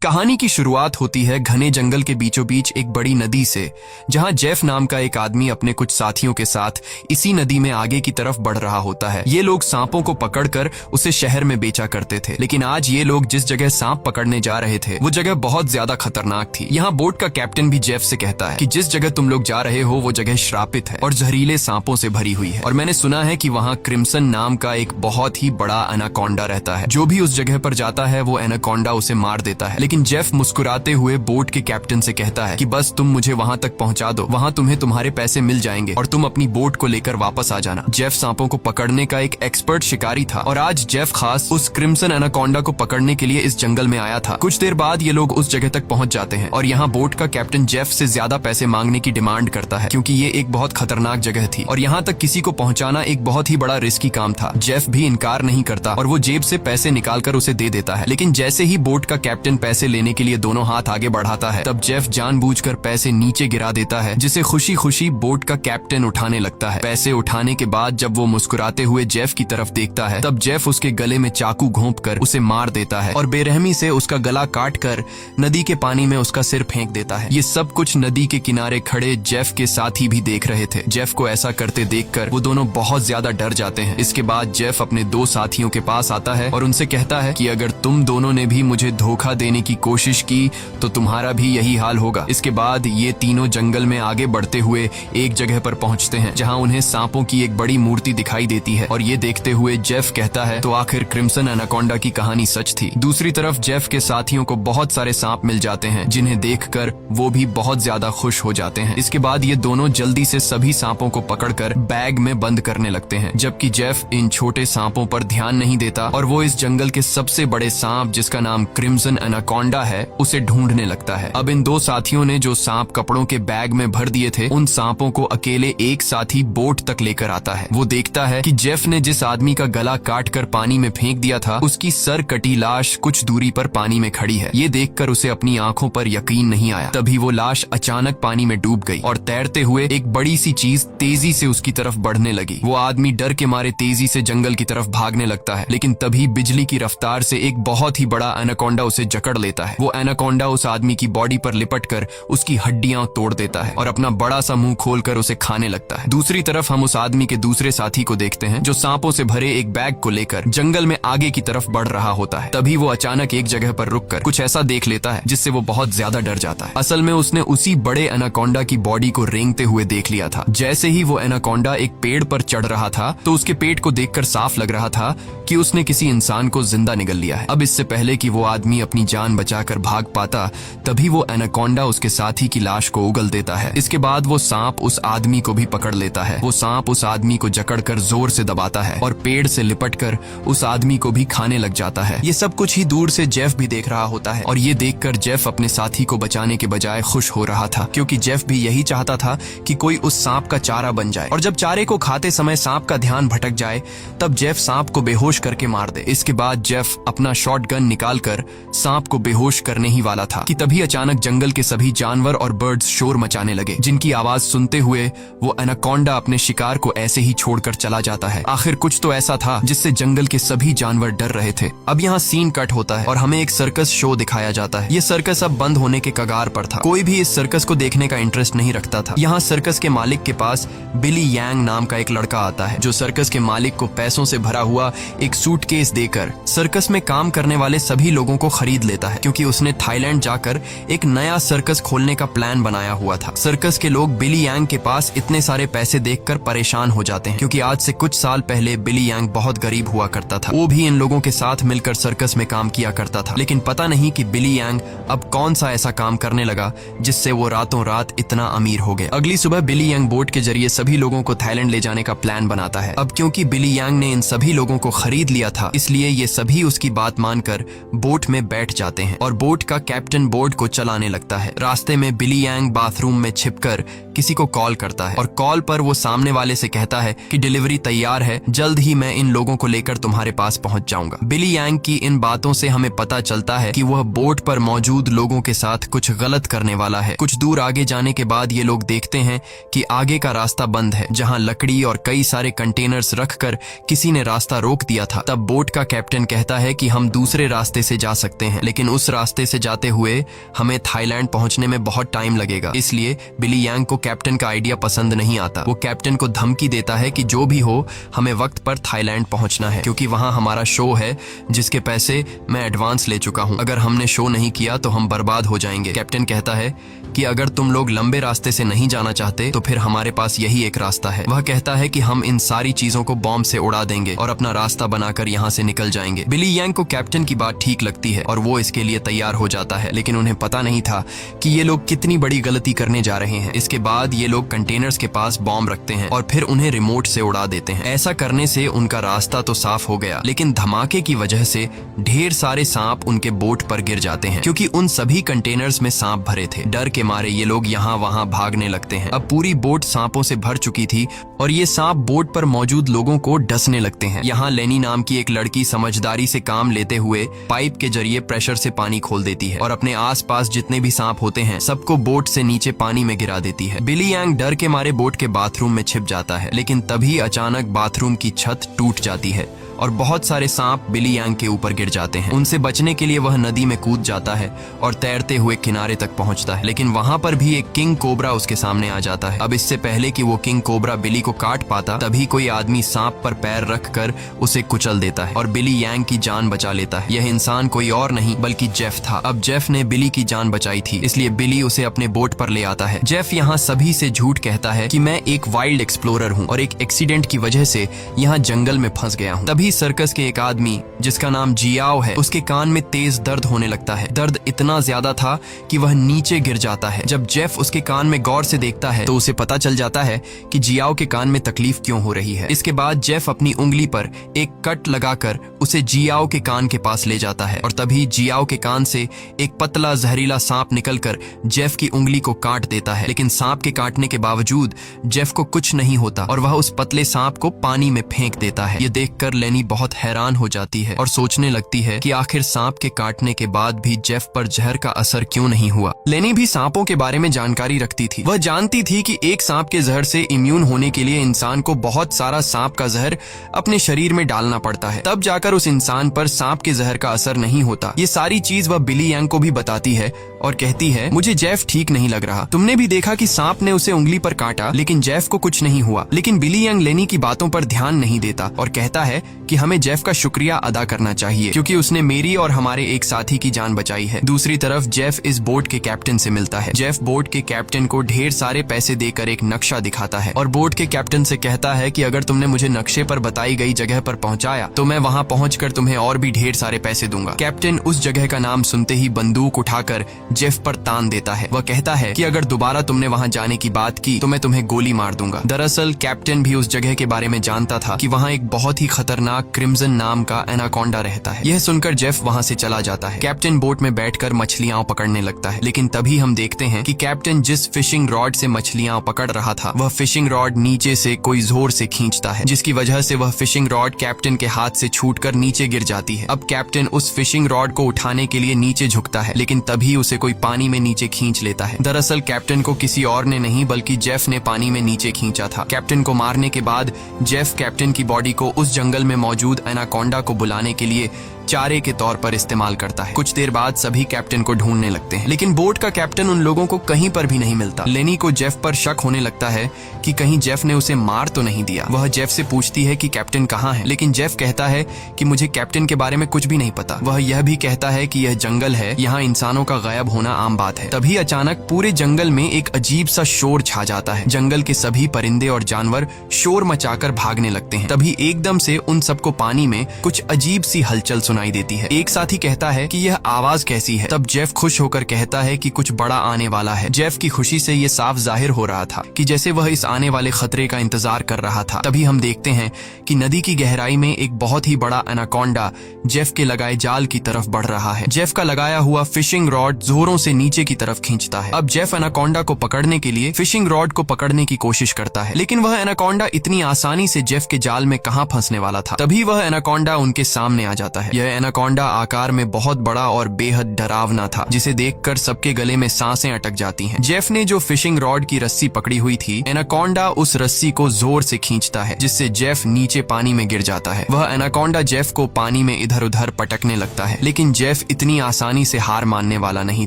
कहानी की शुरुआत होती है घने जंगल के बीचों बीच एक बड़ी नदी से, जहां जेफ नाम का एक आदमी अपने कुछ साथियों के साथ इसी नदी में आगे की तरफ बढ़ रहा होता है। ये लोग सांपों को पकड़कर उसे शहर में बेचा करते थे, लेकिन आज ये लोग जिस जगह सांप पकड़ने जा रहे थे वो जगह बहुत ज्यादा खतरनाक थी। यहाँ बोट का कैप्टन भी जेफ से कहता है कि जिस जगह तुम लोग जा रहे हो वो जगह श्रापित है और जहरीले सांपों से भरी हुई है, और मैंने सुना है कि वहाँ क्रिम्सन नाम का एक बहुत ही बड़ा एनाकोंडा रहता है। जो भी उस जगह पर जाता है वो एनाकोंडा उसे मार देता है। लेकिन जेफ मुस्कुराते हुए बोट के कैप्टन से कहता है कि बस तुम मुझे वहां तक पहुंचा दो, वहां तुम्हें तुम्हारे पैसे मिल जाएंगे और तुम अपनी बोट को लेकर वापस आ जाना। जेफ सांपों को पकड़ने का एक एक्सपर्ट शिकारी था और आज जेफ खास उस क्रिम्सन एनाकोंडा को पकड़ने के लिए इस जंगल में आया था। कुछ देर बाद ये लोग उस जगह तक पहुंच जाते हैं और यहाँ बोट का कैप्टन जेफ से ज्यादा पैसे मांगने की डिमांड करता है, क्योंकि ये एक बहुत खतरनाक जगह थी और यहाँ तक किसी को पहुंचाना एक बहुत ही बड़ा रिस्की काम था। जेफ भी इनकार नहीं करता और वो जेब से पैसे निकालकर उसे दे देता है। लेकिन जैसे ही बोट का कैप्टन पैसे लेने के लिए दोनों हाथ आगे बढ़ाता है, तब जेफ जानबूझकर पैसे नीचे गिरा देता है, जिसे खुशी खुशी बोट का कैप्टन उठाने लगता है। पैसे उठाने के बाद जब वो मुस्कुराते हुए जेफ की तरफ देखता है, तब जेफ उसके गले में चाकू घोंपकर उसे मार देता है और बेरहमी से उसका गला काटकर नदी के पानी में उसका सिर फेंक देता है। ये सब कुछ नदी के किनारे खड़े जेफ के साथी भी देख रहे थे। जेफ को ऐसा करते देखकर वो दोनों बहुत ज्यादा डर जाते हैं। इसके बाद जेफ अपने दो साथियों के पास आता है और उनसे कहता है कि अगर तुम दोनों ने भी मुझे धोखा देने की कोशिश की तो तुम्हारा भी यही हाल होगा। इसके बाद ये तीनों जंगल में आगे बढ़ते हुए एक जगह पर पहुंचते हैं, जहां उन्हें सांपों की एक बड़ी मूर्ति दिखाई देती है और ये देखते हुए जेफ कहता है तो आखिर क्रिम्सन एनाकोंडा की कहानी सच थी। दूसरी तरफ जेफ के साथियों को बहुत सारे सांप मिल जाते हैं, जिन्हें देखकर वो भी बहुत ज्यादा खुश हो जाते हैं। इसके बाद ये दोनों जल्दी से सभी सांपों को पकड़कर बैग में बंद करने लगते हैं, जबकि जेफ इन छोटे सांपों पर ध्यान नहीं देता और वो इस जंगल के सबसे बड़े सांप, जिसका नाम क्रिम्सन एनाकोंडा है, उसे ढूंढने लगता है। अब इन दो साथियों ने जो सांप कपड़ों के बैग में भर दिए थे, उन सांपों को अकेले एक साथी बोट तक लेकर आता है। वो देखता है कि जेफ ने जिस आदमी का गला काटकर पानी में फेंक दिया था, उसकी सर कटी लाश कुछ दूरी पर पानी में खड़ी है। ये देखकर उसे अपनी आंखों पर यकीन नहीं आया। तभी वो लाश अचानक पानी में डूब गई और तैरते हुए एक बड़ी सी चीज तेजी से उसकी तरफ बढ़ने लगी। वो आदमी डर के मारे तेजी से जंगल की तरफ भागने लगता है, लेकिन तभी बिजली की रफ्तार से एक बहुत ही बड़ा एनाकोंडा उसे जकड़ लेता है। वो एनाकोंडा उस आदमी की बॉडी पर लिपटकर उसकी हड्डियां तोड़ देता है और अपना बड़ा सा मुंह खोलकर उसे खाने लगता है। दूसरी तरफ हम उस आदमी के दूसरे साथी को देखते हैं, जो सांपों से भरे एक बैग को लेकर जंगल में आगे की तरफ बढ़ रहा होता है। तभी वो अचानक एक जगह पर रुककर कुछ ऐसा देख लेता है जिससे वो बहुत ज्यादा डर जाता है। असल में उसने उसी बड़े एनाकोंडा की बॉडी को रेंगते हुए देख लिया था। जैसे ही वो एनाकोंडा एक पेड़ पर चढ़ रहा था, तो उसके पेट को देखकर साफ लग रहा था कि उसने किसी इंसान को जिंदा निगल लिया है। अब इससे पहले कि वो आदमी अपनी जान बचाकर भाग पाता, तभी वो एनाकोंडा उसके साथी की लाश को उगल देता है। इसके बाद वो सांप उस आदमी को भी पकड़ लेता है। वो सांप उस आदमी को जकड़कर जोर से दबाता है और पेड़ से लिपटकर उस आदमी को भी खाने लग जाता है। ये सब कुछ ही दूर से जेफ भी देख रहा होता है और ये देखकर जेफ अपने साथी को बचाने के बजाय खुश हो रहा था, क्योंकि जेफ भी यही चाहता था कि कोई उस सांप का चारा बन जाए और जब चारे को खाते समय सांप का ध्यान भटक जाए, तब जेफ सांप को बेहोश करके मार दे। इसके बाद जेफ अपना शॉटगन निकालकर सांप को बेहोश करने ही वाला था कि तभी अचानक जंगल के सभी जानवर और बर्ड्स शोर मचाने लगे, जिनकी आवाज सुनते हुए वो एनाकोंडा अपने शिकार को ऐसे ही छोड़कर चला जाता है। आखिर कुछ तो ऐसा था जिससे जंगल के सभी जानवर डर रहे थे। अब यहाँ सीन कट होता है और हमें एक सर्कस शो दिखाया जाता है। ये सर्कस अब बंद होने के कगार पर था। कोई भी इस सर्कस को देखने का इंटरेस्ट नहीं रखता था। यहाँ सर्कस के मालिक के पास बिली यांग नाम का एक लड़का आता है, जो सर्कस के मालिक को पैसों से भरा हुआ एक सूटकेस देकर सर्कस में काम करने वाले सभी लोगों को खरीद लेता है, क्योंकि उसने थाईलैंड जाकर एक नया सर्कस खोलने का प्लान बनाया हुआ था। सर्कस के लोग बिली यांग के पास इतने सारे पैसे देखकर परेशान हो जाते हैं, क्योंकि आज से कुछ साल पहले बिली यांग बहुत गरीब हुआ करता था। वो भी इन लोगों के साथ मिलकर सर्कस में काम किया करता था, लेकिन पता नहीं कि बिली यांग अब कौन सा ऐसा काम करने लगा जिससे वो रातों रात इतना अमीर हो गया। अगली सुबह बिली यांग बोट के जरिए सभी लोगों को थाईलैंड ले जाने का प्लान बनाता है। अब क्योंकि बिली यांग ने इन सभी लोगों को खरीद लिया था, इसलिए ये सभी उसकी बात मानकर बोट में बैठ जाते हैं और बोट का कैप्टन बोट को चलाने लगता है। रास्ते में बिली यांग बाथरूम में छिपकर किसी को कॉल करता है और कॉल पर वो सामने वाले से कहता है कि डिलीवरी तैयार है, जल्द ही मैं इन लोगों को लेकर तुम्हारे पास पहुंच जाऊंगा। बिली यांग की इन बातों से हमें पता चलता है कि वह बोट पर मौजूद लोगों के साथ कुछ गलत करने वाला है। कुछ दूर आगे जाने के बाद ये लोग देखते हैं कि आगे का रास्ता बंद है, जहां लकड़ी और कई सारे कंटेनर्स रखकर किसी ने रास्ता रोक दिया था। तब बोट का कैप्टन कहता है कि हम दूसरे रास्ते से जा सकते हैं, लेकिन उस रास्ते से जाते हुए हमें थाईलैंड पहुंचने में बहुत टाइम लगेगा। इसलिए बिली यांग को कैप्टन का आइडिया पसंद नहीं आता। वो कैप्टन को धमकी देता है कि जो भी हो हमें वक्त पर थाईलैंड पहुंचना है, क्योंकि वहां हमारा शो है जिसके पैसे मैं एडवांस ले चुका हूं। अगर हमने शो नहीं किया तो हम बर्बाद हो जाएंगे। कैप्टन कहता है कि अगर तुम लोग लंबे रास्ते से नहीं जाना चाहते तो फिर हमारे पास यही एक रास्ता है। वह कहता है कि हम इन सारी चीजों को बॉम्ब से उड़ा देंगे और अपना रास्ता बनाकर यहाँ से निकल जाएंगे। बिली यांग को कैप्टन की बात ठीक लगती है और वो इसके लिए तैयार हो जाता है, लेकिन उन्हें पता नहीं था कि ये लोग कितनी बड़ी गलती करने जा रहे हैं। इसके बाद ये लोग कंटेनर्स के पास बॉम्ब रखते हैं और फिर उन्हें रिमोट से उड़ा देते हैं। ऐसा करने से उनका रास्ता तो साफ हो गया, लेकिन धमाके की वजह से ढेर सारे सांप उनके बोट पर गिर जाते हैं, क्योंकि उन सभी कंटेनर्स में सांप भरे थे। डर के मारे ये लोग यहाँ वहाँ भागने लगते हैं। अब पूरी बोट सांपों से भर चुकी थी और ये सांप बोट पर मौजूद लोगों को डसने लगते हैं। यहाँ लेनी नाम की एक लड़की समझदारी से काम लेते हुए पाइप के जरिए प्रेशर से पानी खोल देती है और अपने आसपास जितने भी सांप होते हैं सबको बोट से नीचे पानी में गिरा देती है। बिली यांग डर के मारे बोट के बाथरूम में छिप जाता है, लेकिन तभी अचानक बाथरूम की छत टूट जाती है और बहुत सारे सांप बिली यांग के ऊपर गिर जाते हैं। उनसे बचने के लिए वह नदी में कूद जाता है और तैरते हुए किनारे तक पहुंचता है, लेकिन वहां पर भी एक किंग कोबरा उसके सामने आ जाता है। अब इससे पहले कि वो किंग कोबरा बिली को काट पाता, तभी कोई आदमी सांप पर पैर रखकर उसे कुचल देता है और बिली यांग की जान बचा लेता है। यह इंसान कोई और नहीं बल्कि जेफ था। अब जेफ ने बिली की जान बचाई थी, इसलिए बिली उसे अपने बोट पर ले आता है। जेफ यहाँ सभी से झूठ कहता है कि मैं एक वाइल्ड एक्सप्लोरर हूँ और एक एक्सीडेंट की वजह से यहाँ जंगल में फंस गया हूँ। तभी सर्कस के एक आदमी जिसका नाम जियाओ है, उसके कान में तेज दर्द होने लगता है। दर्द इतना ज्यादा था कि वह नीचे गिर जाता है। जब जेफ उसके कान में गौर से देखता है तो उसे पता चल जाता है कि जियाओ के कान में तकलीफ क्यों हो रही है। इसके बाद जेफ अपनी उंगली पर एक कट लगाकर उसे जियाओ के कान के पास ले जाता है और तभी जियाओ के कान से एक पतला जहरीला सांप निकलकर जेफ की उंगली को काट देता है, लेकिन सांप के काटने के बावजूद जेफ को कुछ नहीं होता और वह उस पतले सांप को पानी में फेंक देता है। ये देखकर लेनी बहुत हैरान हो जाती है और सोचने लगती है कि आखिर सांप के काटने के बाद भी जेफ पर जहर का असर क्यों नहीं हुआ। लेनी भी सांपों के बारे में जानकारी रखती थी। वह जानती थी कि एक सांप के जहर से इम्यून होने के लिए इंसान को बहुत सारा सांप का जहर अपने शरीर में डालना पड़ता है, तब जाकर उस इंसान पर सांप के जहर का असर नहीं होता। ये सारी चीज वह बिली यांग को भी बताती है और कहती है, मुझे जेफ ठीक नहीं लग रहा। तुमने भी देखा कि सांप ने उसे उंगली पर काटा, लेकिन जेफ को कुछ नहीं हुआ। लेकिन बिली यांग लेनी की बातों पर ध्यान नहीं देता और कहता है कि हमें जेफ का शुक्रिया अदा करना चाहिए, क्योंकि उसने मेरी और हमारे एक साथी की जान बचाई है। दूसरी तरफ जेफ इस बोट के कैप्टन से मिलता है। जेफ बोट के कैप्टन को ढेर सारे पैसे देकर एक नक्शा दिखाता है और बोट के कैप्टन से कहता है कि अगर तुमने मुझे नक्शे पर बताई गई जगह पर पहुंचाया तो मैं वहां पहुंचकर तुम्हें और भी ढेर सारे पैसे दूंगा। कैप्टन उस जगह का नाम सुनते ही बंदूक उठाकर जेफ पर तान देता है। वह कहता है कि अगर दोबारा तुमने वहां जाने की बात की तो मैं तुम्हें गोली मार दूंगा। दरअसल कैप्टन भी उस जगह के बारे में जानता था कि वहां एक बहुत ही खतरनाक क्रिम्सन नाम का एनाकोंडा रहता है। यह सुनकर जेफ वहां से चला जाता है। कैप्टन बोट में बैठकर मछलियां पकड़ने लगता है, लेकिन तभी हम देखते हैं कि कैप्टन जिस फिशिंग रॉड से मछलियां पकड़ रहा था वह फिशिंग रॉड नीचे से कोई जोर से खींचता है, जिसकी वजह से वह फिशिंग रॉड कैप्टन के हाथ से छूटकर नीचे गिर जाती है। अब कैप्टन उस फिशिंग रॉड को उठाने के लिए नीचे झुकता है, लेकिन तभी उसे कोई पानी में नीचे खींच लेता है। दरअसल कैप्टन को किसी और ने नहीं बल्कि जेफ ने पानी में नीचे खींचा था। कैप्टन को मारने के बाद जेफ कैप्टन की बॉडी को उस जंगल में मौजूद एनाकोंडा को बुलाने के लिए चारे के तौर पर इस्तेमाल करता है। कुछ देर बाद सभी कैप्टन को ढूंढने लगते हैं, लेकिन बोट का कैप्टन उन लोगों को कहीं पर भी नहीं मिलता। लेनी को जेफ पर शक होने लगता है कि कहीं जेफ ने उसे मार तो नहीं दिया। वह जेफ से पूछती है कि कैप्टन कहाँ है, लेकिन जेफ कहता है कि मुझे कैप्टन के बारे में कुछ भी नहीं पता। वह यह भी कहता है कि यह जंगल है, यहाँ इंसानों का गायब होना आम बात है। तभी अचानक पूरे जंगल में एक अजीब सा शोर छा जाता है। जंगल के सभी परिंदे और जानवर शोर मचाकर भागने लगते हैं। तभी एकदम से उन सबको पानी में कुछ अजीब सी हलचल सुनाई सुनाई देती है। एक साथी कहता है कि यह आवाज कैसी है। तब जेफ खुश होकर कहता है कि कुछ बड़ा आने वाला है। जेफ की खुशी से ये साफ जाहिर हो रहा था कि जैसे वह इस आने वाले खतरे का इंतजार कर रहा था। तभी हम देखते हैं कि नदी की गहराई में एक बहुत ही बड़ा एनाकोंडा जेफ के लगाए जाल की तरफ बढ़ रहा है। जेफ का लगाया हुआ फिशिंग रॉड जोरों से नीचे की तरफ खींचता है। अब जेफ एनाकोंडा को पकड़ने के लिए फिशिंग रॉड को पकड़ने की कोशिश करता है, लेकिन वह एनाकोंडा इतनी आसानी से जेफ के जाल में कहां फंसने वाला था। तभी वह एनाकोंडा उनके सामने आ जाता है। यह एनाकोंडा आकार में बहुत बड़ा और बेहद डरावना था, जिसे देखकर सबके गले में सांसें अटक जाती हैं। जेफ ने जो फिशिंग रॉड की रस्सी पकड़ी हुई थी, एनाकोंडा उस रस्सी को जोर से खींचता है, जिससे जेफ नीचे पानी में गिर जाता है। वह एनाकोंडा जेफ को पानी में इधर उधर पटकने लगता है, लेकिन जेफ इतनी आसानी से हार मानने वाला नहीं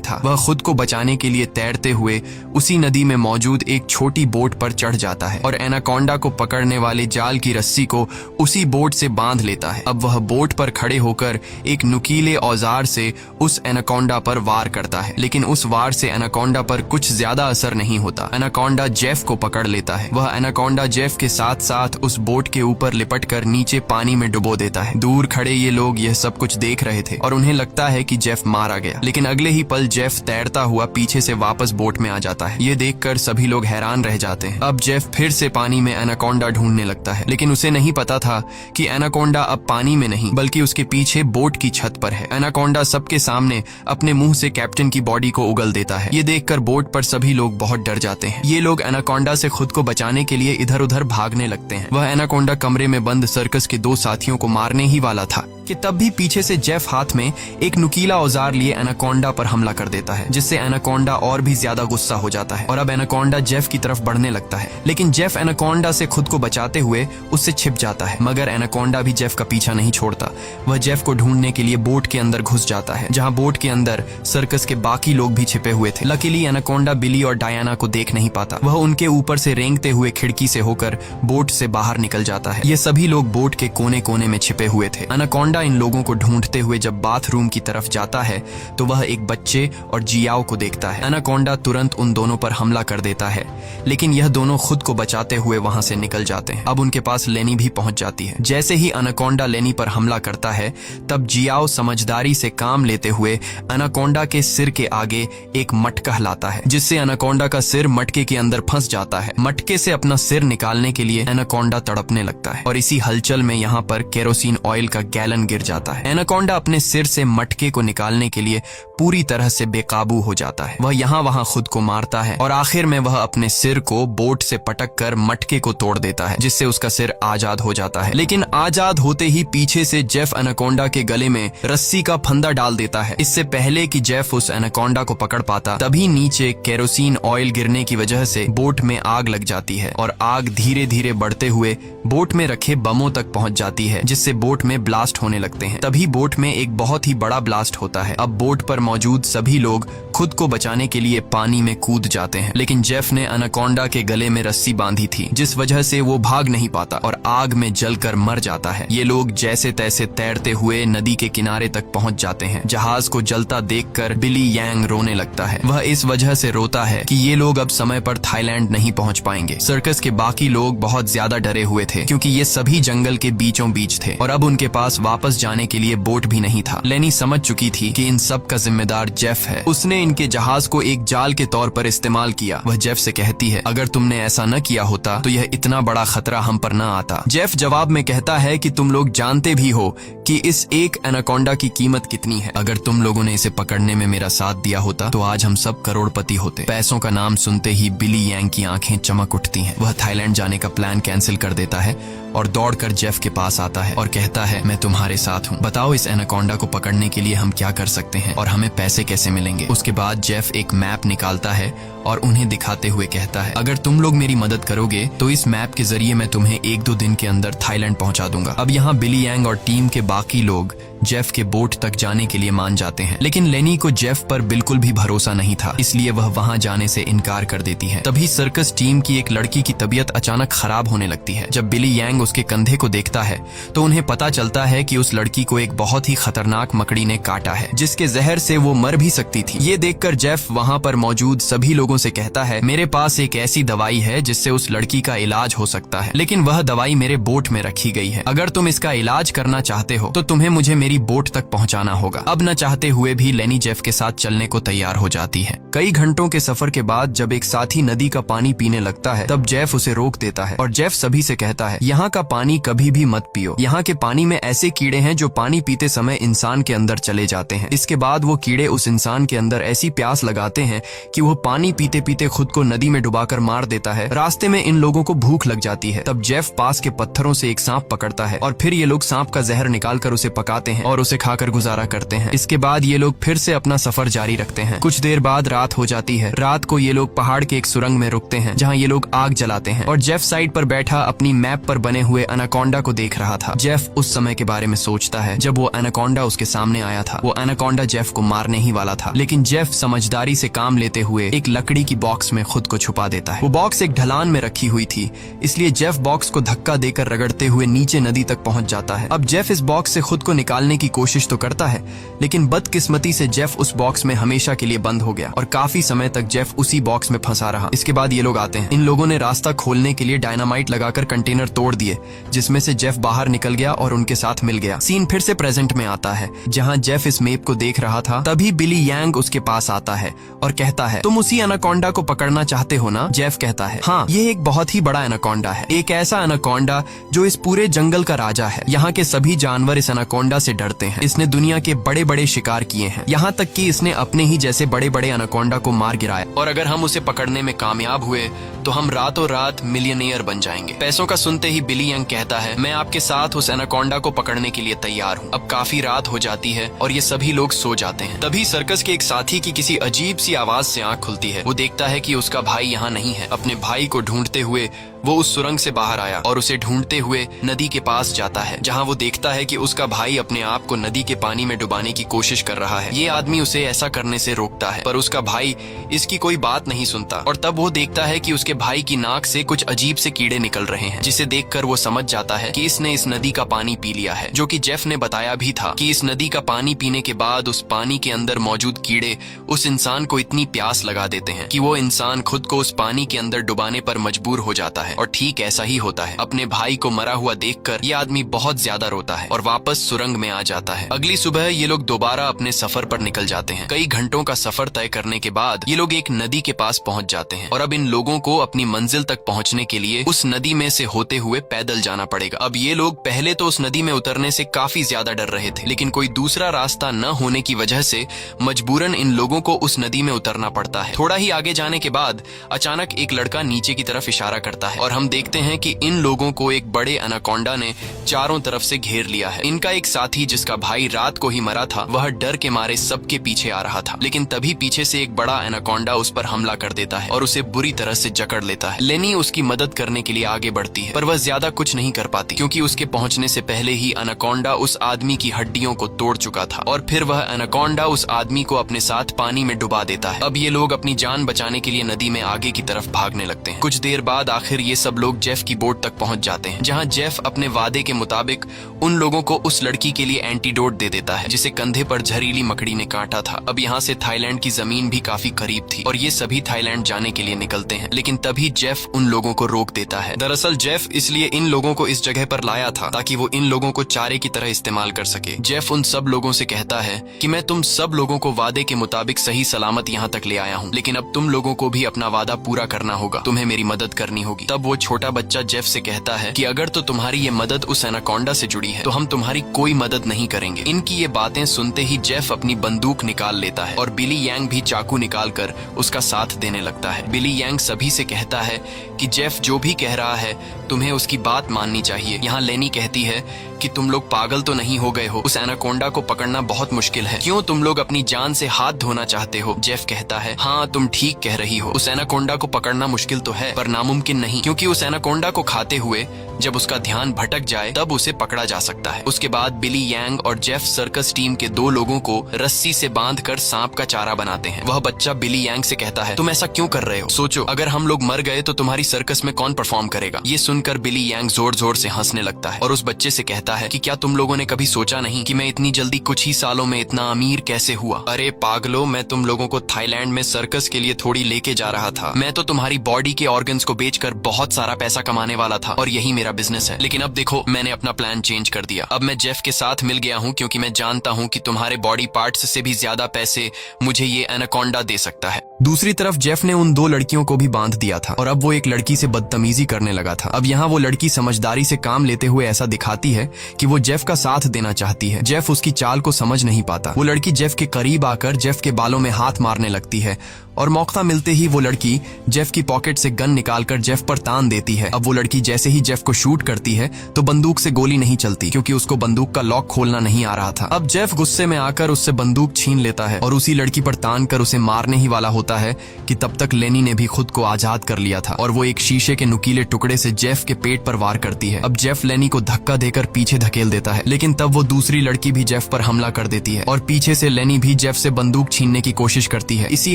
था। वह खुद को बचाने के लिए तैरते हुए उसी नदी में मौजूद एक छोटी बोट पर चढ़ जाता है और एनाकोंडा को पकड़ने वाले जाल की रस्सी को उसी बोट से बांध लेता है। अब वह बोट पर खड़े होकर एक नुकीले औजार से उस एनाकोंडा पर वार करता है, लेकिन उस वार से एनाकोंडा पर कुछ ज्यादा असर नहीं होता। एनाकोंडा जेफ को पकड़ लेता है। वह एनाकोंडा जेफ के साथ साथ उस बोट के ऊपर लिपटकर नीचे पानी में डुबो देता है। दूर खड़े ये लोग यह सब कुछ देख रहे थे और उन्हें लगता है कि जेफ मारा गया, लेकिन अगले ही पल जेफ तैरता हुआ पीछे से वापस बोट में आ जाता है। ये देखकर सभी लोग हैरान रह जाते हैं। अब जेफ फिर से पानी में एनाकोंडा ढूंढने लगता है, लेकिन उसे नहीं पता था कि एनाकोंडा अब पानी में नहीं बल्कि उसके पीछे बोट की छत पर है। एनाकोंडा सबके सामने अपने मुंह से कैप्टन की बॉडी को उगल देता है। ये देखकर बोट पर सभी लोग बहुत डर जाते हैं। ये लोग एनाकोंडा से खुद को बचाने के लिए इधर उधर भागने लगते हैं। वह एनाकोंडा कमरे में बंद सर्कस के दो साथियों को मारने ही वाला था कि तब भी पीछे से जेफ हाथ में एक नुकीला औजार लिए एनाकोंडा पर हमला कर देता है, जिससे एनाकोंडा और भी ज्यादा गुस्सा हो जाता है और अब एनाकोंडा जेफ की तरफ बढ़ने लगता है। लेकिन जेफ एनाकोंडा से खुद को बचाते हुए उससे छिप जाता है, मगर एनाकोंडा भी जेफ का पीछा नहीं छोड़ता। वह जेफ को ढूंढने के लिए बोट के अंदर घुस जाता है, जहां बोट के अंदर सर्कस के बाकी लोग भी छिपे हुए थे। लकीली एनाकोंडा बिली और डायना को देख नहीं पाता। वह उनके ऊपर से रेंगते हुए खिड़की से होकर बोट से बाहर निकल जाता है। ये सभी लोग बोट के कोने कोने में छिपे हुए थे। एनाकोंडा इन लोगों को ढूंढते हुए जब बाथरूम की तरफ जाता है तो वह एक बच्चे और जियाओ को देखता है। एनाकोंडा तुरंत उन दोनों पर हमला कर देता है, लेकिन यह दोनों खुद को बचाते हुए वहां से निकल जाते हैं। अब उनके पास लेनी भी पहुंच जाती है। जैसे ही एनाकोंडा लेनी पर हमला करता है, तब जियाओ समझदारी से काम लेते हुए एनाकोंडा के सिर के आगे एक मटका लाता है, जिससे एनाकोंडा का सिर मटके के अंदर फंस जाता है। मटके से अपना सिर निकालने के लिए एनाकोंडा तड़पने लगता है और इसी हलचल में यहाँ पर केरोसिन ऑयल का गैलन गिर जाता है। एनाकोंडा अपने सिर से मटके को निकालने के लिए पूरी तरह से बेकाबू हो जाता है। वह यहाँ वहां खुद को मारता है और आखिर में वह अपने सिर को बोट से पटक कर मटके को तोड़ देता है, जिससे उसका सिर आजाद हो जाता है। लेकिन आजाद होते ही पीछे से जेफ एनाकोंडा के गले में रस्सी का फंदा डाल देता है। इससे पहले कि जेफ उस एनाकोंडा को पकड़ पाता, तभी नीचे केरोसिन ऑयल गिरने की वजह से बोट में आग लग जाती है और आग धीरे धीरे बढ़ते हुए बोट में रखे बमों तक पहुंच जाती है, जिससे बोट में ब्लास्ट होने लगते हैं। तभी बोट में एक बहुत ही बड़ा ब्लास्ट होता है। अब बोट पर मौजूद सभी लोग खुद को बचाने के लिए पानी में कूद जाते हैं, लेकिन जेफ ने एनाकोंडा के गले में रस्सी बांधी थी, जिस वजह से वो भाग नहीं पाता और आग में जलकर मर जाता है। ये लोग जैसे तैसे तैरते हुए नदी के किनारे तक पहुंच जाते हैं। जहाज को जलता देखकर बिली यांग रोने लगता है। वह इस वजह से रोता है कि ये लोग अब समय पर थाईलैंड नहीं पहुंच पाएंगे। सर्कस के बाकी लोग बहुत ज्यादा डरे हुए थे, क्योंकि ये सभी जंगल के बीचों बीच थे और अब उनके पास वापस जाने के लिए बोट भी नहीं था। लेनी समझ चुकी थी कि इन सब का जिम्मेदार जेफ है। उसने इनके जहाज को एक जाल के तौर पर इस्तेमाल किया। वह जेफ से कहती है, अगर तुमने ऐसा न किया होता तो यह इतना बड़ा खतरा हम पर न आता। जेफ जवाब में कहता है कि तुम लोग जानते भी हो कि इस एक एनाकोंडा की कीमत कितनी है। अगर तुम लोगों ने इसे पकड़ने में मेरा साथ दिया होता तो आज हम सब करोड़पति होते। पैसों का नाम सुनते ही बिली यांग की आंखें चमक उठती हैं। वह थाईलैंड जाने का प्लान कैंसिल कर देता है और दौड़कर जेफ के पास आता है और कहता है, मैं तुम्हारे साथ हूँ। बताओ इस एनाकोंडा को पकड़ने के लिए हम क्या कर सकते हैं और हमें पैसे कैसे मिलेंगे। उसके बाद जेफ एक मैप निकालता है और उन्हें दिखाते हुए कहता है, अगर तुम लोग मेरी मदद करोगे तो इस मैप के जरिए मैं तुम्हें 1-2 दिन के अंदर थाईलैंड पहुंचा दूंगा। अब यहाँ बिली यांग और टीम के बाकी लोग जेफ के बोट तक जाने के लिए मान जाते हैं, लेकिन लेनी को जेफ पर बिल्कुल भी भरोसा नहीं था, इसलिए वह वहां जाने से इनकार कर देती है। तभी सर्कस टीम की एक लड़की की तबीयत अचानक खराब होने लगती है। जब बिली यांग उसके कंधे को देखता है तो उन्हें पता चलता है कि उस लड़की को एक बहुत ही खतरनाक मकड़ी ने काटा है, जिसके जहर से वो मर भी सकती थी। ये देखकर जेफ वहाँ पर मौजूद सभी लोगों से कहता है, मेरे पास एक ऐसी दवाई है जिससे उस लड़की का इलाज हो सकता है, लेकिन वह दवाई मेरे बोट में रखी गई है। अगर तुम इसका इलाज करना चाहते हो तो तुम्हें मुझे मेरी बोट तक पहुंचाना होगा। अब न चाहते हुए भी लेनी जेफ के साथ चलने को तैयार हो जाती है। कई घंटों के सफर के बाद जब एक साथी नदी का पानी पीने लगता है तब जेफ उसे रोक देता है और जेफ सभी से कहता है, यहाँ का पानी कभी भी मत पियो। यहाँ के पानी में ऐसे कीड़े हैं जो पानी पीते समय इंसान के अंदर चले जाते हैं। इसके बाद वो कीड़े उस इंसान के अंदर ऐसी प्यास लगाते हैं कि वो पानी पीते पीते खुद को नदी में डुबाकर मार देता है। रास्ते में इन लोगों को भूख लग जाती है। तब जेफ पास के पत्थरों से एक सांप पकड़ता है और फिर ये लोग सांप का जहर निकालकर उसे पकाते हैं और उसे खाकर गुजारा करते हैं। इसके बाद ये लोग फिर से अपना सफर जारी रखते हैं। कुछ देर बाद रात हो जाती है। रात को ये लोग पहाड़ के एक सुरंग में रुकते हैं जहाँ ये लोग आग जलाते हैं और जेफ साइड पर बैठा अपनी मैप पर बने हुए एनाकोंडा को देख रहा था। जेफ उस समय के बारे में सोचता है जब वो एनाकोंडा उसके सामने आया था। वो एनाकोंडा जेफ को मारने ही वाला था, लेकिन जेफ समझदारी से काम लेते हुए एक लकड़ी की बॉक्स में खुद को छुपा देता है। वो बॉक्स एक ढलान में रखी हुई थी, इसलिए जेफ बॉक्स को धक्का देकर रगड़ते हुए नीचे नदी तक पहुंच जाता है। अब जेफ इस बॉक्स से खुद को निकालने की कोशिश तो करता है, लेकिन बदकिस्मती से जेफ उस बॉक्स में हमेशा के लिए बंद हो गया और काफी समय तक जेफ उसी बॉक्स में फंसा रहा। इसके बाद ये लोग आते हैं। इन लोगों ने रास्ता खोलने के लिए डायनामाइट लगाकर कंटेनर तोड़ दिए, जिसमें से जेफ बाहर निकल गया और उनके साथ मिल गया। सीन फिर से प्रेजेंट में आता है जहाँ जेफ इस मैप को देख रहा था। तभी बिली यांग उसके पास आता है और कहता है, तुम उसी एनाकोंडा को पकड़ना चाहते हो ना? जेफ कहता है, हाँ, ये एक बहुत ही बड़ा एनाकोंडा है, एक ऐसा एनाकोंडा जो इस पूरे जंगल का राजा है। यहाँ के सभी जानवर इस एनाकोंडा से डरते हैं। इसने दुनिया के बड़े बड़े शिकार किए हैं, यहाँ तक कि इसने अपने ही जैसे बड़े बड़े एनाकोंडा को मार गिराया, और अगर हम उसे पकड़ने में कामयाब हुए तो हम रातों रात मिलियनेयर बन जाएंगे। पैसों का सुनते ही बिली यंग कहता है, मैं आपके साथ उस एनाकोंडा को पकड़ने के लिए तैयार हूँ। अब काफी रात हो जाती है और ये सभी लोग सो जाते हैं। तभी सर्कस के एक साथी की किसी अजीब सी आवाज से आंख खुलती है। वो देखता है कि उसका भाई यहाँ नहीं है। अपने भाई को ढूंढते हुए वो उस सुरंग से बाहर आया और उसे ढूंढते हुए नदी के पास जाता है, जहाँ वो देखता है कि उसका भाई अपने आप को नदी के पानी में डुबाने की कोशिश कर रहा है। ये आदमी उसे ऐसा करने से रोकता है, पर उसका भाई इसकी कोई बात नहीं सुनता। और तब वो देखता है कि उसके भाई की नाक से कुछ अजीब से कीड़े निकल रहे हैं, जिसे देखकर वो समझ जाता है कि इसने इस नदी का पानी पी लिया है। जो कि जेफ ने बताया भी था कि इस नदी का पानी पीने के बाद उस पानी के अंदर मौजूद कीड़े उस इंसान को इतनी प्यास लगा देते हैं कि वो इंसान खुद को उस पानी के अंदर डुबाने पर मजबूर हो जाता है। और ठीक ऐसा ही होता है। अपने भाई को मरा हुआ देखकर ये आदमी बहुत ज्यादा रोता है और वापस सुरंग में आ जाता है। अगली सुबह ये लोग दोबारा अपने सफर पर निकल जाते हैं। कई घंटों का सफर तय करने के बाद ये लोग एक नदी के पास पहुंच जाते हैं और अब इन लोगों को अपनी मंजिल तक पहुंचने के लिए उस नदी में से होते हुए पैदल जाना पड़ेगा। अब ये लोग पहले तो उस नदी में उतरने से काफी ज्यादा डर रहे थे, लेकिन कोई दूसरा रास्ता न होने की वजह से मजबूरन इन लोगों को उस नदी में उतरना पड़ता है। थोड़ा ही आगे जाने के बाद अचानक एक लड़का नीचे की तरफ इशारा करता है और हम देखते हैं कि इन लोगों को एक बड़े एनाकोंडा ने चारों तरफ से घेर लिया है। इनका एक साथी जिसका भाई रात को ही मरा था, वह डर के मारे सबके पीछे आ रहा था, लेकिन तभी पीछे से एक बड़ा एनाकोंडा उस पर हमला कर देता है और उसे बुरी तरह से जकड़ लेता है। लेनी उसकी मदद करने के लिए आगे बढ़ती है, पर वह ज्यादा कुछ नहीं कर पाती क्योंकि उसके पहुंचने से पहले ही एनाकोंडा उस आदमी की हड्डियों को तोड़ चुका था और फिर वह एनाकोंडा उस आदमी को अपने साथ पानी में डुबा देता है। अब ये लोग अपनी जान बचाने के लिए नदी में आगे की तरफ भागने लगते हैं। कुछ देर बाद आखिर ये सब लोग जेफ की बोट तक पहुंच जाते हैं, जहां जेफ अपने वादे के मुताबिक उन लोगों को उस लड़की के लिए एंटीडोट दे देता है जिसे कंधे पर जहरीली मकड़ी ने काटा था। अब यहाँ से थाईलैंड की जमीन भी काफी करीब थी और ये सभी थाईलैंड जाने के लिए निकलते हैं, लेकिन तभी जेफ उन लोगों को रोक देता है। दरअसल जेफ इसलिए इन लोगों को इस जगह पर लाया था ताकि वो इन लोगों को चारे की तरह इस्तेमाल कर सके। जेफ उन सब लोगों से कहता है कि मैं तुम सब लोगों को वादे के मुताबिक सही सलामत यहाँ तक ले आया हूँ, लेकिन अब तुम लोगों को भी अपना वादा पूरा करना होगा, तुम्हें मेरी मदद करनी होगी। तब वो छोटा बच्चा जेफ से कहता है कि अगर तो तुम्हारी ये मदद उस एनाकोंडा से जुड़ी है तो हम तुम्हारी कोई मदद नहीं करेंगे। इनकी ये बातें सुनते ही जेफ अपनी बंदूक निकाल लेता है और बिली यांग भी चाकू निकालकर उसका साथ देने लगता है। बिली यांग सभी से कहता है कि जेफ जो भी कह रहा है तुम्हें उसकी बात माननी चाहिए। यहाँ लेनी कहती है कि तुम लोग पागल तो नहीं हो गए हो, उस एनाकोंडा को पकड़ना बहुत मुश्किल है, क्यों तुम लोग अपनी जान से हाथ धोना चाहते हो? जेफ कहता है, हाँ तुम ठीक कह रही हो, उस एनाकोंडा को पकड़ना मुश्किल तो है पर नामुमकिन नहीं, क्योंकि उस एनाकोंडा को खाते हुए जब उसका ध्यान भटक जाए तब उसे पकड़ा जा सकता है। उसके बाद बिली यांग और जेफ सर्कस टीम के 2 लोगों को रस्सी से बांधकर सांप का चारा बनाते हैं। वह बच्चा बिली यांग से कहता है, तुम ऐसा क्यों कर रहे हो? सोचो अगर हम लोग मर गए तो तुम्हारी सर्कस में कौन परफॉर्म करेगा? ये सुन सुनकर बिली यांग जोर जोर से हंसने लगता है और उस बच्चे से कहता है कि क्या तुम लोगों ने कभी सोचा नहीं कि मैं इतनी जल्दी कुछ ही सालों में इतना अमीर कैसे हुआ? अरे पागलो, मैं तुम लोगों को थाईलैंड में सर्कस के लिए थोड़ी लेके जा रहा था। मैं तो तुम्हारी बॉडी के ऑर्गन्स को बेचकर बहुत सारा पैसा कमाने वाला था और यही मेरा बिजनेस है। लेकिन अब देखो, मैंने अपना प्लान चेंज कर दिया। अब मैं जेफ के साथ मिल गया हूँ क्योंकि मैं जानता हूँ कि तुम्हारे बॉडी पार्ट्स से भी ज्यादा पैसे मुझे ये एनाकोंडा दे सकता है। दूसरी तरफ जेफ ने उन दो लड़कियों को भी बांध दिया था और अब वो एक लड़की से बदतमीजी करने लगा था। अब यहाँ वो लड़की समझदारी से काम लेते हुए ऐसा दिखाती है कि वो जेफ का साथ देना चाहती है। जेफ उसकी चाल को समझ नहीं पाता। वो लड़की जेफ के करीब आकर जेफ के बालों में हाथ मारने लगती है और मौका मिलते ही वो लड़की जेफ की पॉकेट से गन निकालकर जेफ पर तान देती है। अब वो लड़की जैसे ही जेफ को शूट करती है तो बंदूक से गोली नहीं चलती क्योंकि उसको बंदूक का लॉक खोलना नहीं आ रहा था। अब जेफ गुस्से में आकर उससे बंदूक छीन लेता है और उसी लड़की पर तान कर उसे मारने ही वाला होता है कि तब तक लेनी ने भी खुद को आजाद कर लिया था और वो एक शीशे के नुकीले टुकड़े से जेफ के पेट पर वार करती है। अब जेफ लेनी को धक्का देकर पीछे धकेल देता है, लेकिन तब वो दूसरी लड़की भी जेफ पर हमला कर देती है और पीछे से लेनी भी जेफ से बंदूक छीनने की कोशिश करती है। इसी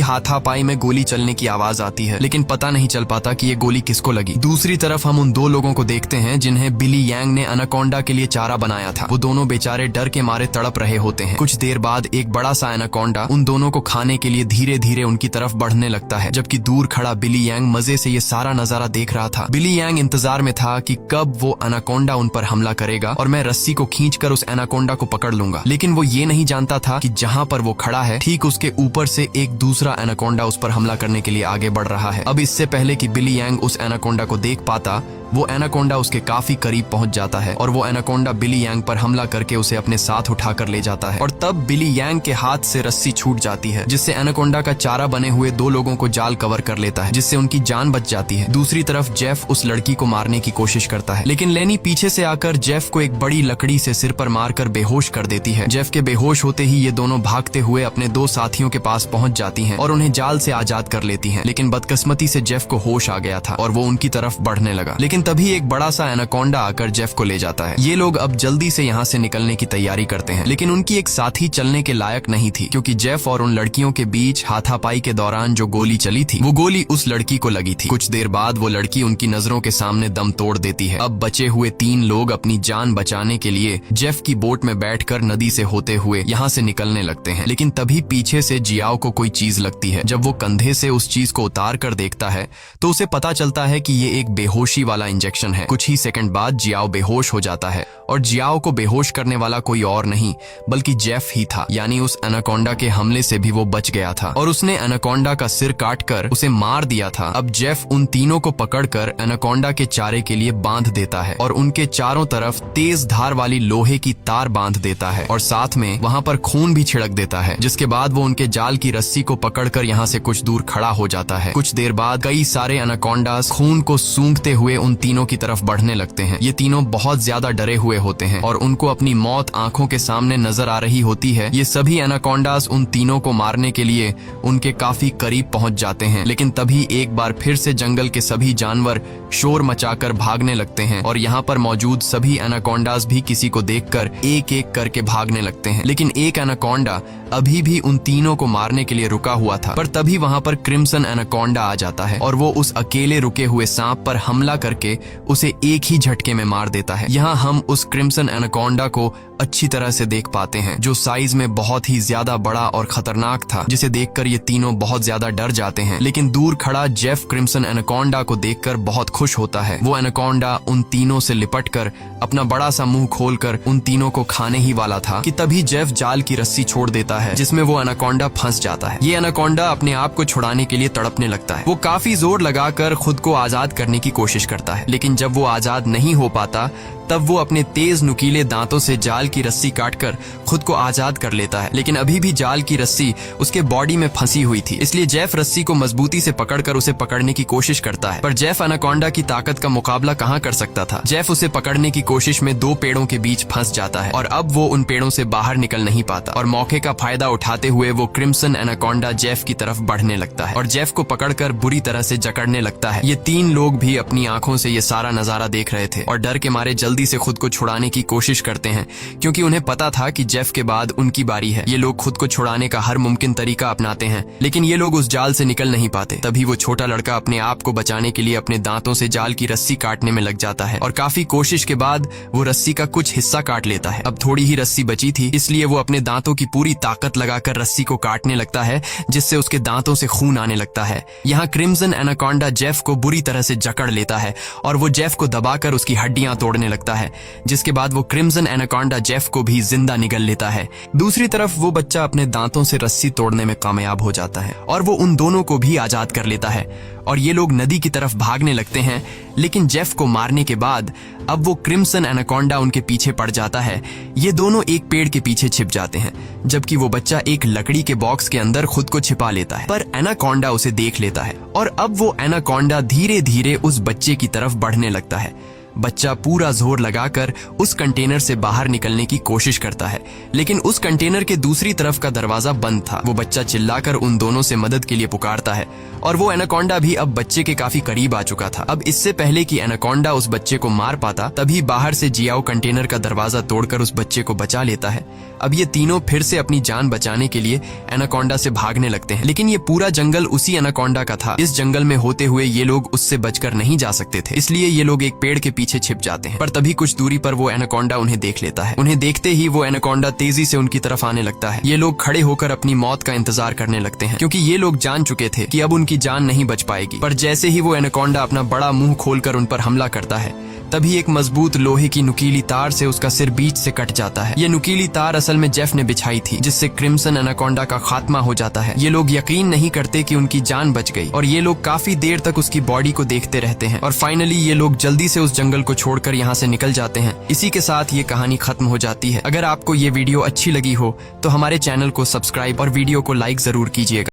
हाथापाई में गोली चलने की आवाज आती है, लेकिन पता नहीं चल पाता कि ये गोली किसको लगी। दूसरी तरफ हम उन दो लोगों को देखते हैं जिन्हें बिली यांग ने एनाकोंडा के लिए चारा बनाया था। वो दोनों बेचारे डर के मारे तड़प रहे होते हैं। कुछ देर बाद एक बड़ा सा एनाकोंडा उन दोनों को खाने के लिए धीरे धीरे उनकी तरफ बढ़ने लगता है, जबकि दूर खड़ा बिली यांग मजे से ये सारा नजारा देख रहा था। बिली यांग इंतजार में था कि कब वो एनाकोंडा उन पर हमला करेगा और मैं रस्सी को खींचकर उस एनाकोंडा को पकड़ लूंगा। लेकिन वो ये नहीं जानता था कि जहां पर वो खड़ा है ठीक उसके ऊपर से एक दूसरा एनाकोंडा उस पर हमला करने के लिए आगे बढ़ रहा है। अब इससे पहले कि बिली यांग उस एनाकोंडा को देख पाता, वो एनाकोंडा उसके काफी करीब पहुंच जाता है और वो एनाकोंडा बिली यांग पर हमला करके उसे अपने साथ उठाकर ले जाता है और तब बिली यांग के हाथ से रस्सी छूट जाती है, जिससे एनाकोंडा का चारा बने हुए दो लोगों को जाल कवर कर लेता है, जिससे उनकी जान बच जाती है। दूसरी तरफ जेफ उस लड़की को मारने की कोशिश करता है, लेकिन लेनी पीछे से आकर जेफ को एक बड़ी लकड़ी से सिर पर मारकर बेहोश कर देती है। जेफ के बेहोश होते ही ये दोनों भागते हुए अपने दो साथियों के पास पहुंच जाती हैं और उन्हें जाल से आजाद कर लेती हैं। लेकिन बदकिस्मती से जेफ को होश आ गया था और वो उनकी तरफ बढ़ने लगा, लेकिन तभी एक बड़ा सा एनाकोंडा आकर जेफ को ले जाता है। ये लोग अब जल्दी से यहाँ से निकलने की तैयारी करते हैं, लेकिन उनकी एक साथी चलने के लायक नहीं थी क्योंकि जेफ और उन लड़कियों के बीच हाथापाई के दौरान जो गोली चली थी वो गोली उस लड़की को लगी थी। कुछ देर बाद वो लड़की उनकी नजरों के सामने दम तोड़ देती है। अब बचे हुए तीन लोग अपनी जान बचाने के लिए जेफ की बोट में बैठकर नदी से होते हुए यहाँ से निकलने लगते हैं, लेकिन तभी पीछे से जियाओ को कोई चीज लगती है। जब वो कंधे से उस चीज को उतार कर देखता है तो उसे पता चलता है कि ये एक बेहोशी वाला इंजेक्शन है। कुछ ही सेकंड बाद जियाओ बेहोश हो जाता है और जियाओ को बेहोश करने वाला कोई और नहीं बल्कि जेफ ही था, यानी उस एनाकोंडा के हमले से भी वो बच गया था और उसने एनाकोंडा का सिर काटकर उसे मार दिया था। अब जेफ उन तीनों को पकड़कर एनाकोंडा के चारे के लिए बांध देता है और उनके चारों तरफ तेज धार वाली लोहे की तार बांध देता है और साथ में वहां पर खून भी छिड़क देता है, जिसके बाद वो उनके जाल की रस्सी को पकड़कर यहाँ से कुछ दूर खड़ा हो जाता है। कुछ देर बाद कई सारे एनाकोंडास खून को सूंघते हुए उन तीनों की तरफ बढ़ने लगते हैं। ये तीनों बहुत ज्यादा डरे हुए होते हैं और उनको अपनी मौत आंखों के सामने नजर आ रही होती है। ये सभी एनाकोंडास उन तीनों को मारने के लिए उनके काफी करीब पहुंच जाते हैं, लेकिन तभी एक बार फिर से जंगल के सभी जानवर शोर मचाकर भागने लगते हैं और यहाँ पर मौजूद सभी एनाकोंडास भी किसी को देखकर एक एक करके भागने लगते हैं। लेकिन एक एनाकोंडा अभी भी उन तीनों को मारने के लिए रुका हुआ था, पर तभी वहां पर क्रिम्सन एनाकोंडा आ जाता है और वो उस अकेले रुके हुए सांप पर हमला करके उसे एक ही झटके में मार देता है। यहाँ हम उस क्रिम्सन एनाकोंडा को अच्छी तरह से देख पाते हैं, जो साइज में बहुत ही ज्यादा बड़ा और खतरनाक था, जिसे देखकर ये तीनों बहुत ज्यादा डर जाते हैं। लेकिन दूर खड़ा जेफ क्रिम्सन एनाकोंडा को देखकर बहुत खुश होता है। वो एनाकोंडा उन तीनों से लिपटकर अपना बड़ा सा मुंह खोलकर उन तीनों को खाने ही वाला था कि तभी जेफ जाल की रस्सी छोड़ देता है, जिसमें वो एनाकोंडा फंस जाता है। ये एनाकोंडा अपने आप को छुड़ाने के लिए तड़पने लगता है। वो काफी जोर लगाकर खुद को आजाद करने की कोशिश करता है, लेकिन जब वो आजाद नहीं हो पाता तब वो अपने तेज नुकीले दांतों से जाल की रस्सी काटकर खुद को आजाद कर लेता है। लेकिन अभी भी जाल की रस्सी उसके बॉडी में फंसी हुई थी, इसलिए जेफ रस्सी को मजबूती से पकड़कर उसे पकड़ने की कोशिश करता है, पर जेफ एनाकोंडा की ताकत का मुकाबला कहाँ कर सकता था। जेफ उसे पकड़ने की कोशिश में दो पेड़ों के बीच फंस जाता है और अब वो उन पेड़ों से बाहर निकल नहीं पाता और मौके का फायदा उठाते हुए वो क्रिम्सन एनाकोंडा जेफ की तरफ बढ़ने लगता है और जेफ को पकड़कर बुरी तरह से जकड़ने लगता है। ये तीन लोग भी अपनी आंखों से ये सारा नजारा देख रहे थे और डर के मारे जल्दी जल्दी से खुद को छुड़ाने की कोशिश करते हैं, क्योंकि उन्हें पता था कि जेफ के बाद उनकी बारी है। ये लोग खुद को छुड़ाने का हर मुमकिन तरीका अपनाते हैं, लेकिन ये लोग उस जाल से निकल नहीं पाते। तभी वो छोटा लड़का अपने आप को बचाने के लिए अपने दांतों से जाल की रस्सी काटने में लग जाता है और काफी कोशिश के बाद वो रस्सी का कुछ हिस्सा काट लेता है। अब थोड़ी ही रस्सी बची थी, इसलिए वो अपने दांतों की पूरी ताकत लगाकर रस्सी को काटने लगता है, जिससे उसके दांतों से खून आने लगता है। यहाँ क्रिम्सन एनाकोंडा जेफ को बुरी तरह से जकड़ लेता है और वो जेफ को दबाकर उसकी हड्डियां तोड़ने लगता है, जिसके बाद वो क्रिम्सन एनाकोंडा जेफ को भी जिंदा निगल लेता है। दूसरी तरफ वो बच्चा अपने दांतों से रस्सी तोड़ने में कामयाब हो जाता है और वो उन दोनों को भी आजाद कर लेता है और ये लोग नदी की तरफ भागने लगते हैं। लेकिन जेफ को मारने के बाद अब वो क्रिम्सन एनाकोंडा उनके पीछे पड़ जाता है। ये दोनों एक पेड़ के पीछे छिप जाते हैं, जबकि वो बच्चा एक लकड़ी के बॉक्स के अंदर खुद को छिपा लेता है। पर एनाकोंडा उसे देख लेता है और अब वो एनाकोंडा धीरे धीरे उस बच्चे की तरफ बढ़ने लगता है। बच्चा पूरा जोर लगाकर उस कंटेनर से बाहर निकलने की कोशिश करता है, लेकिन उस कंटेनर के दूसरी तरफ का दरवाजा बंद था। वो बच्चा चिल्लाकर उन दोनों से मदद के लिए पुकारता है और वो एनाकोंडा भी अब बच्चे के काफी करीब आ चुका था। अब इससे पहले कि एनाकोंडा उस बच्चे को मार पाता, तभी बाहर से जियाओ कंटेनर का दरवाजा तोड़कर उस बच्चे को बचा लेता है। अब ये तीनों फिर से अपनी जान बचाने के लिए एनाकोंडा से भागने लगते हैं, लेकिन ये पूरा जंगल उसी एनाकोंडा का था। इस जंगल में होते हुए ये लोग उससे बचकर नहीं जा सकते थे, इसलिए ये लोग एक पेड़ के पीछे छिप जाते हैं। पर तभी कुछ दूरी पर वो एनाकोंडा उन्हें देख लेता है। उन्हें देखते ही वो एनाकोंडा तेजी से उनकी तरफ आने लगता है। ये लोग खड़े होकर अपनी मौत का इंतजार करने लगते हैं, क्योंकि ये लोग जान चुके थे कि अब उनकी जान नहीं बच पाएगी। पर जैसे ही वो एनाकोंडा अपना बड़ा मुंह खोलकर उन पर हमला करता है, तभी एक मजबूत लोहे की नुकीली तार से उसका सिर बीच से कट जाता है। ये नुकीली तार असल में जेफ ने बिछाई थी, जिससे क्रिम्सन एनाकोंडा का खात्मा हो जाता है। ये लोग यकीन नहीं करते कि उनकी जान बच गई और ये लोग काफी देर तक उसकी बॉडी को देखते रहते हैं और फाइनली ये लोग जल्दी से उस जंगल को छोड़कर यहाँ से निकल जाते हैं। इसी के साथ ये कहानी खत्म हो जाती है। अगर आपको ये वीडियो अच्छी लगी हो तो हमारे चैनल को सब्सक्राइब और वीडियो को लाइक जरूर कीजिएगा।